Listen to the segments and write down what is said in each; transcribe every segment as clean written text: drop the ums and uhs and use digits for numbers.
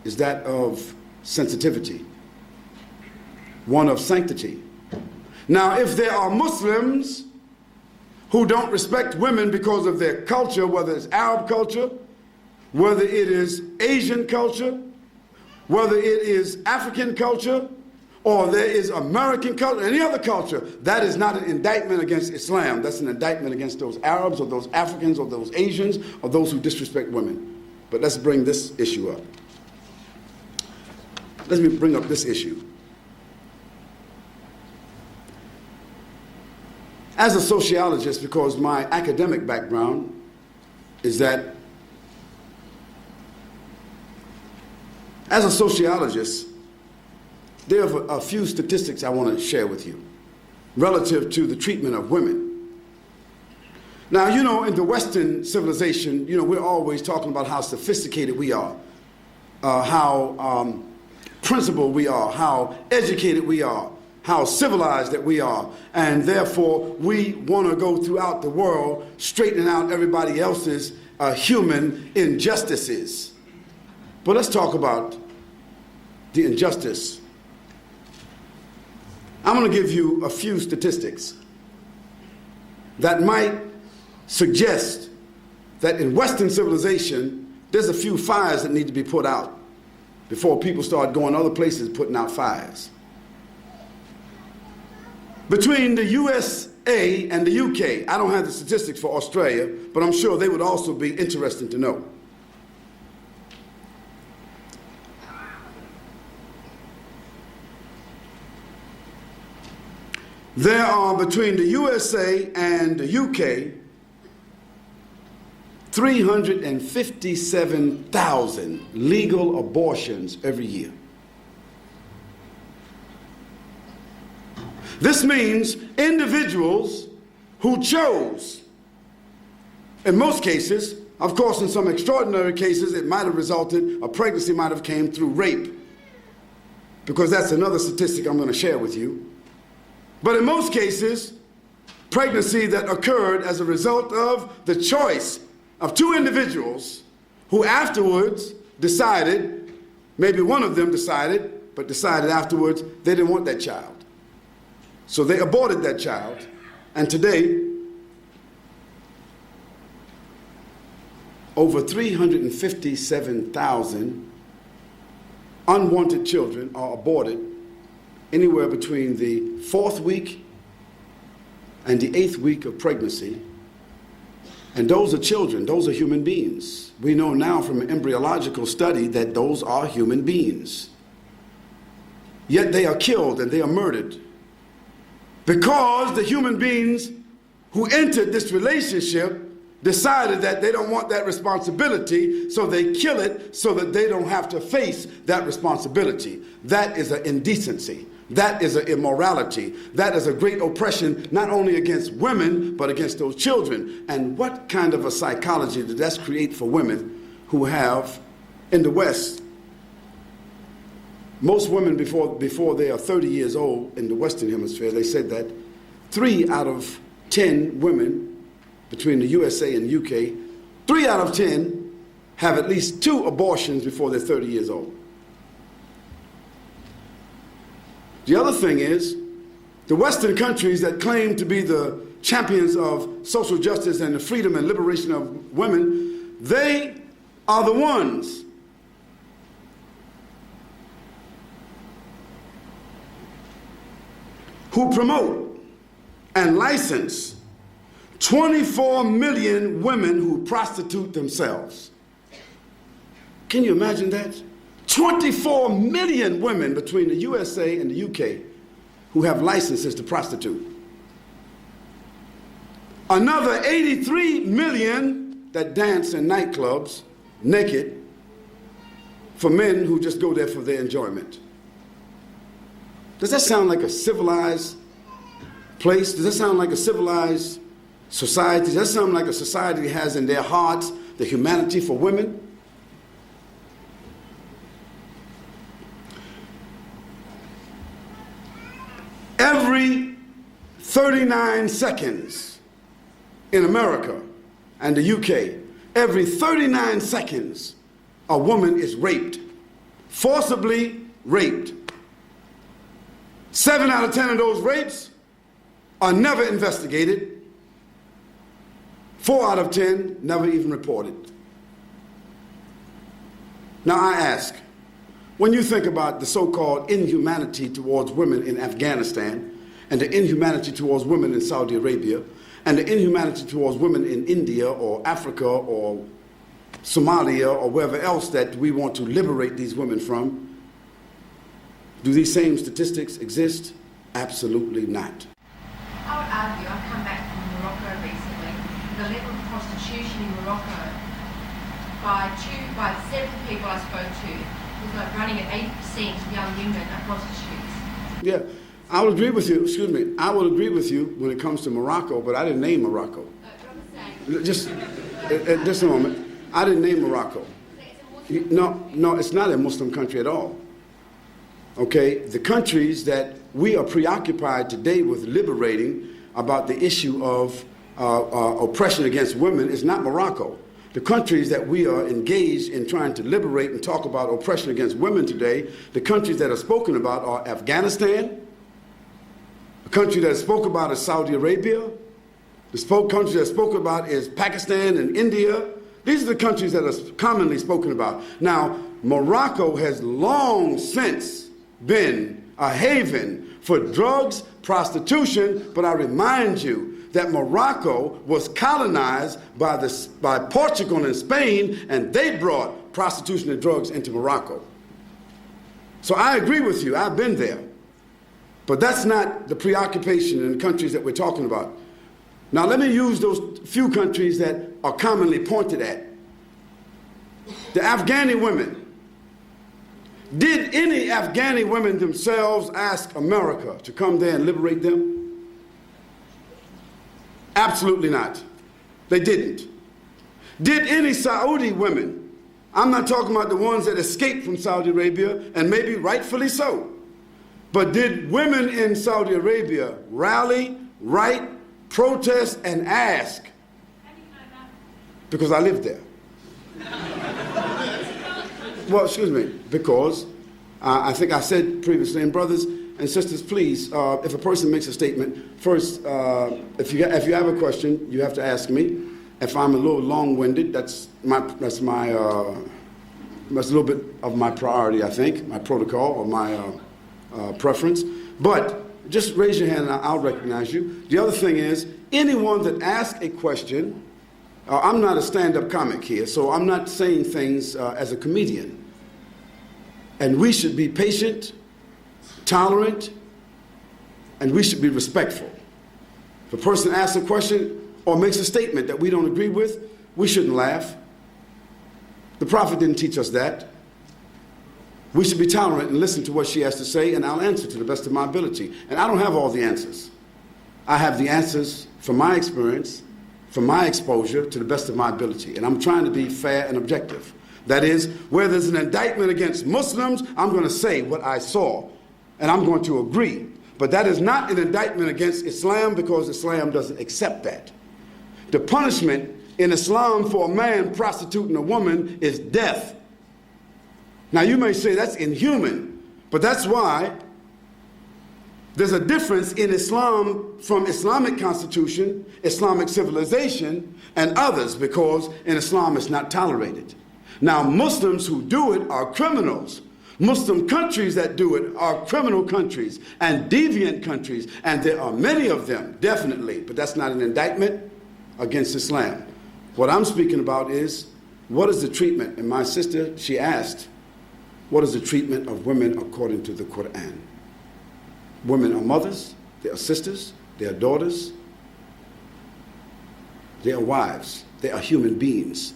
is that of sensitivity, one of sanctity. Now, if there are Muslims who don't respect women because of their culture, whether it's Arab culture, whether it is Asian culture, whether it is African culture, or there is American culture, any other culture, that is not an indictment against Islam. That's an indictment against those Arabs or those Africans or those Asians or those who disrespect women. But let's bring this issue up. Let me bring up this issue. As a sociologist, because my academic background is that, as a sociologist, there are a few statistics I want to share with you relative to the treatment of women. Now, you know, in the Western civilization, you know, we're always talking about how sophisticated we are, how principled we are, how educated we are, how civilized that we are, and therefore we want to go throughout the world straightening out everybody else's human injustices. But let's talk about the injustice. I'm going to give you a few statistics that might suggest that in Western civilization, there's a few fires that need to be put out before people start going other places putting out fires. Between the USA and the UK, I don't have the statistics for Australia, but I'm sure they would also be interesting to know. There are, between the USA and the UK, 357,000 legal abortions every year. This means individuals who chose, in most cases, of course in some extraordinary cases it might have resulted, a pregnancy might have came through rape, because that's another statistic I'm going to share with you. But in most cases, pregnancy that occurred as a result of the choice of two individuals who afterwards decided, maybe one of them decided, but decided afterwards they didn't want that child. So they aborted that child, and today, over 357,000 unwanted children are aborted anywhere between the 4th week and the 8th week of pregnancy. And those are children, those are human beings. We know now from an embryological study that those are human beings. Yet they are killed and they are murdered because the human beings who entered this relationship decided that they don't want that responsibility, so they kill it so that they don't have to face that responsibility. That is an indecency. That is an immorality. That is a great oppression, not only against women, but against those children. And what kind of a psychology did that create for women who have, in the West, most women before they are 30 years old in the Western Hemisphere, they said that 3 out of 10 women between the USA and the UK, 3 out of 10 have at least 2 abortions before they're 30 years old. The other thing is, the Western countries that claim to be the champions of social justice and the freedom and liberation of women, they are the ones who promote and license 24 million women who prostitute themselves. Can you imagine that? 24 million women between the USA and the UK who have licenses to prostitute. Another 83 million that dance in nightclubs naked for men who just go there for their enjoyment. Does that sound like a civilized place? Does that sound like a civilized society? Does that sound like a society that has in their hearts the humanity for women? Every 39 seconds in America and the UK, every 39 seconds, a woman is raped forcibly raped. 7 out of 10 of those rapes are never investigated. 4 out of 10 never even reported. Now I ask, when you think about the so-called inhumanity towards women in Afghanistan, and the inhumanity towards women in Saudi Arabia, and the inhumanity towards women in India or Africa or Somalia or wherever else that we want to liberate these women from, do these same statistics exist? Absolutely not. I would argue, I've come back from Morocco recently, the level of prostitution in Morocco, by 7 people I spoke to, was like running at 80% of young women are prostitutes. Yeah, I would agree with you, excuse me, I would agree with you when it comes to Morocco, but I didn't name Morocco. Just a moment. I didn't name Morocco. No, it's not a Muslim country at all. Okay, the countries that we are preoccupied today with liberating about the issue of oppression against women is not Morocco. The countries that we are engaged in trying to liberate and talk about oppression against women today, the countries that are spoken about are Afghanistan, the country that is spoken about is Saudi Arabia, the country that is spoken about is Pakistan and India. These are the countries that are commonly spoken about. Now, Morocco has long since been a haven for drugs, prostitution, but I remind you that Morocco was colonized by Portugal and Spain, and they brought prostitution and drugs into Morocco. So I agree with you, I've been there. But that's not the preoccupation in the countries that we're talking about. Now let me use those few countries that are commonly pointed at. The Afghani women. Did any Afghani women themselves ask America to come there and liberate them? Absolutely not. They didn't. Did any Saudi women, I'm not talking about the ones that escaped from Saudi Arabia, and maybe rightfully so, but did women in Saudi Arabia rally, write, protest, and ask? How do you know that? Because I lived there. Well, excuse me, because I think I said previously, and brothers and sisters, please, if a person makes a statement, first, if you have a question, you have to ask me. If I'm a little long-winded, that's a little bit of my priority, I think, my protocol or my preference. But just raise your hand and I'll recognize you. The other thing is, anyone that asks a question, I'm not a stand-up comic here, so I'm not saying things as a comedian. And we should be patient, tolerant, and we should be respectful. If a person asks a question or makes a statement that we don't agree with, we shouldn't laugh. The Prophet didn't teach us that. We should be tolerant and listen to what she has to say, and I'll answer to the best of my ability. And I don't have all the answers. I have the answers from my experience, from my exposure, to the best of my ability. And I'm trying to be fair and objective. That is, where there's an indictment against Muslims, I'm going to say what I saw, and I'm going to agree. But that is not an indictment against Islam, because Islam doesn't accept that. The punishment in Islam for a man prostituting a woman is death. Now you may say that's inhuman, but that's why there's a difference in Islam from Islamic constitution, Islamic civilization, and others, because in Islam it's not tolerated. Now Muslims who do it are criminals. Muslim countries that do it are criminal countries and deviant countries, and there are many of them, definitely, but that's not an indictment against Islam. What I'm speaking about is, what is the treatment? And my sister, she asked, what is the treatment of women according to the Quran? Women are mothers, they are sisters, they are daughters, they are wives, they are human beings.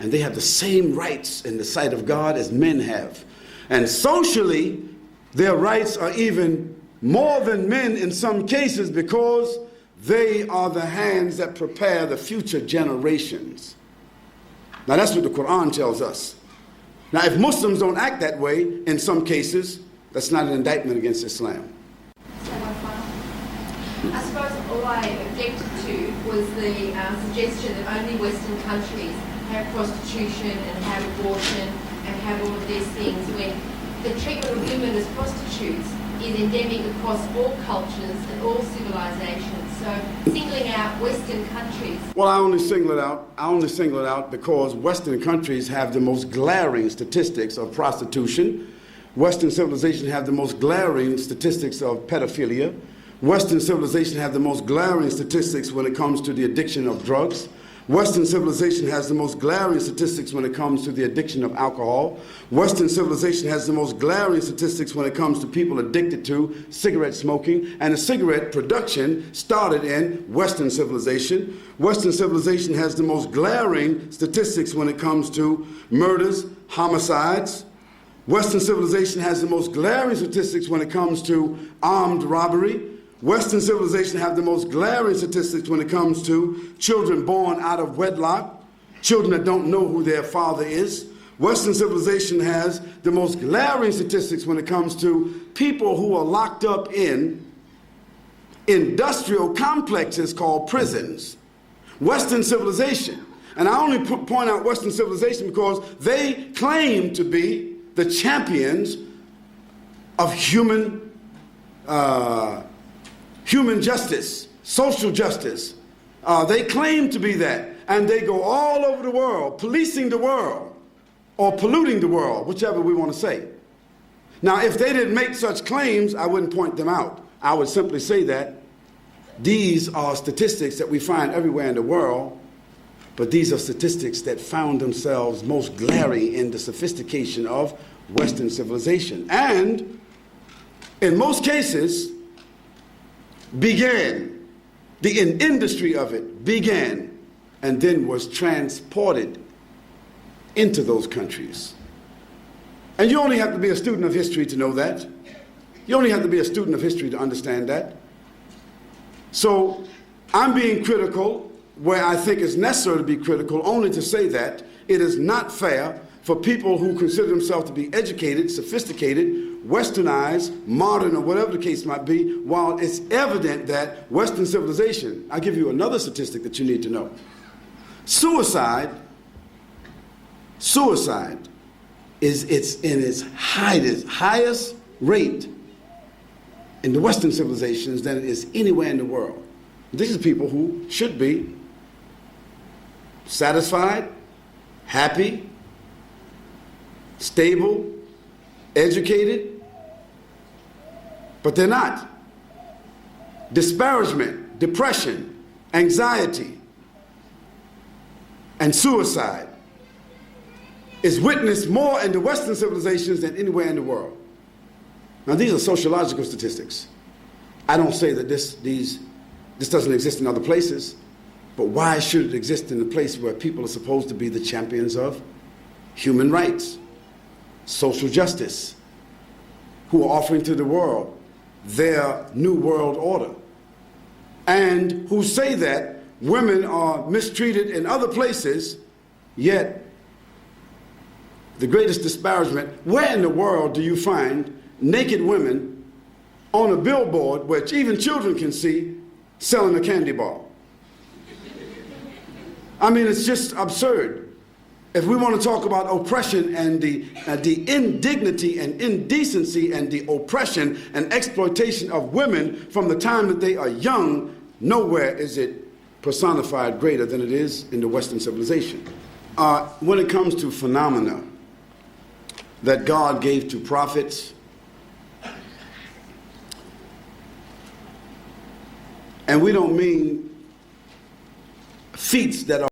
And they have the same rights in the sight of God as men have. And socially, their rights are even more than men in some cases, because they are the hands that prepare the future generations. Now that's what the Quran tells us. Now if Muslims don't act that way in some cases, that's not an indictment against Islam. I suppose all I objected to was the suggestion that only Western countries have prostitution and have abortion and have all of these things, when the treatment of women as prostitutes is endemic across all cultures and all civilizations. So singling out Western countries. Well, I only single it out because Western countries have the most glaring statistics of prostitution. Western civilization have the most glaring statistics of pedophilia. Western civilization have the most glaring statistics when it comes to the addiction of drugs. Western civilization has the most glaring statistics when it comes to the addiction of alcohol. Western civilization has the most glaring statistics when it comes to people addicted to cigarette smoking. And the cigarette production started in Western civilization. Western civilization has the most glaring statistics when it comes to murders, homicides. Western civilization has the most glaring statistics when it comes to armed robbery. Western civilization have the most glaring statistics when it comes to children born out of wedlock, children that don't know who their father is. Western civilization has the most glaring statistics when it comes to people who are locked up in industrial complexes called prisons. Western civilization. And I only point out Western civilization because they claim to be the champions of human justice, social justice. They claim to be that, and they go all over the world, policing the world, or polluting the world, whichever we want to say. Now, if they didn't make such claims, I wouldn't point them out. I would simply say that these are statistics that we find everywhere in the world, but these are statistics that found themselves most glaring in the sophistication of Western civilization, and in most cases, began, the industry of it began, and then was transported into those countries. And you only have to be a student of history to know that. You only have to be a student of history to understand that. So I'm being critical where I think it's necessary to be critical, only to say that it is not fair for people who consider themselves to be educated, sophisticated, westernized, modern, or whatever the case might be, while it's evident that Western civilization, I'll give you another statistic that you need to know. Suicide is in its highest rate in the Western civilizations than it is anywhere in the world. These are people who should be satisfied, happy, stable, educated, but they're not. Disparagement, depression, anxiety, and suicide is witnessed more in the Western civilizations than anywhere in the world. Now, these are sociological statistics. I don't say that this doesn't exist in other places, but why should it exist in a place where people are supposed to be the champions of human rights, social justice, who are offering to the world their new world order, and who say that women are mistreated in other places, yet the greatest disparagement, where in the world do you find naked women on a billboard which even children can see selling a candy bar? I mean, it's just absurd. If we want to talk about oppression and the indignity and indecency and the oppression and exploitation of women from the time that they are young, nowhere is it personified greater than it is in the Western civilization. When it comes to phenomena that God gave to prophets, and we don't mean feats that are